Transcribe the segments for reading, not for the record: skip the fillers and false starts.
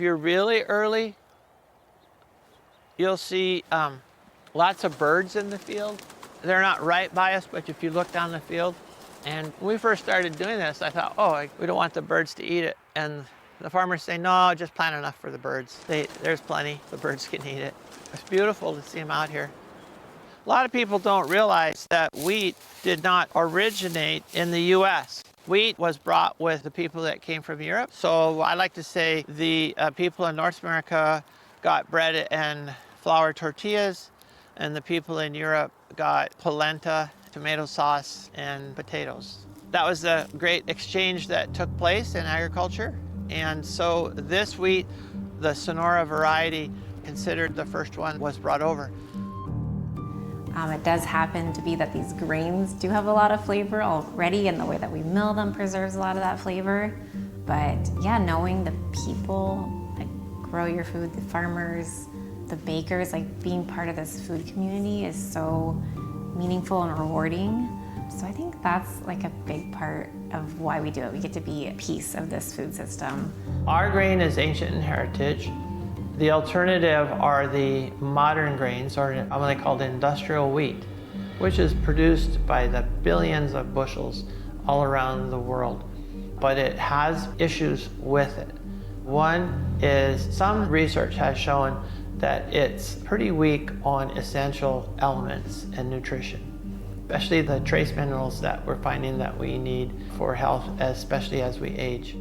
If you're really early, you'll see lots of birds in the field. They're not right by us, but if you look down the field, and when we first started doing this, I thought, oh, we don't want the birds to eat it. And the farmers say, no, just plant enough for the birds. There's plenty, the birds can eat it. It's beautiful to see them out here. A lot of people don't realize that wheat did not originate in the US. Wheat was brought with the people that came from Europe. So I like to say the people in North America got bread and flour tortillas, and the people in Europe got polenta, tomato sauce, and potatoes. That was the great exchange that took place in agriculture. And so this wheat, the Sonora variety, considered the first one, was brought over. It does happen to be that these grains do have a lot of flavor already, and the way that we mill them preserves a lot of that flavor. But yeah, knowing the people that grow your food, the farmers, the bakers, like being part of this food community is so meaningful and rewarding. So I think that's like a big part of why we do it. We get to be a piece of this food system. Our grain is ancient in heritage. The alternative are the modern grains, or I'm what they call industrial wheat, which is produced by the billions of bushels all around the world. But it has issues with it. One is some research has shown that it's pretty weak on essential elements and nutrition, especially the trace minerals that we're finding that we need for health, especially as we age.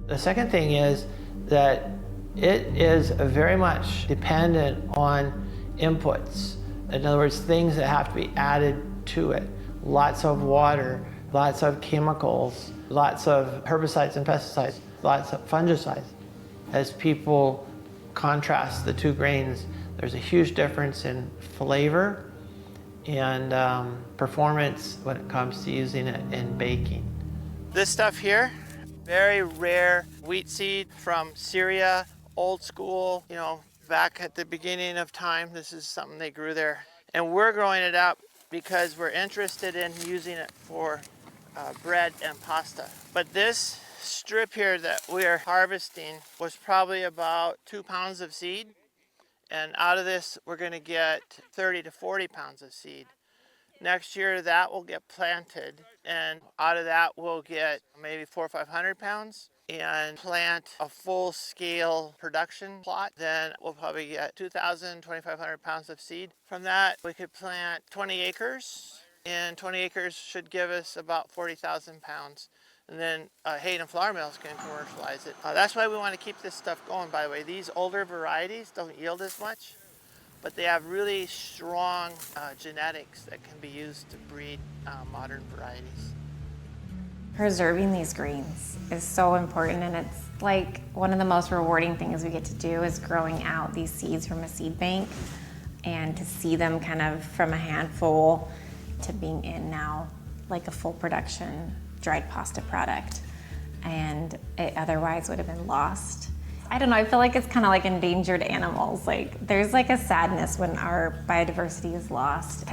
The second thing is that it is very much dependent on inputs. In other words, things that have to be added to it. Lots of water, lots of chemicals, lots of herbicides and pesticides, lots of fungicides. As people contrast the two grains, there's a huge difference in flavor and performance when it comes to using it in baking. This stuff here, very rare wheat seed from Syria. Old school, back at the beginning of time, this is something they grew there. And we're growing it up because we're interested in using it for bread and pasta. But this strip here that we're harvesting was probably about 2 pounds of seed. And out of this, we're going to get 30 to 40 pounds of seed. Next year, that will get planted. And out of that, we'll get maybe 400 or 500 pounds. And plant a full-scale production plot, then we'll probably get 2,000, 2,500 pounds of seed. From that, we could plant 20 acres, and 20 acres should give us about 40,000 pounds. And then Hayden Flour Mills can commercialize it. That's why we want to keep this stuff going, by the way. These older varieties don't yield as much, but they have really strong genetics that can be used to breed modern varieties. Preserving these grains is so important, and it's like one of the most rewarding things we get to do is growing out these seeds from a seed bank, and to see them kind of from a handful to being in now like a full production dried pasta product, and it otherwise would have been lost. I don't know, I feel like it's kind of like endangered animals. Like there's like a sadness when our biodiversity is lost.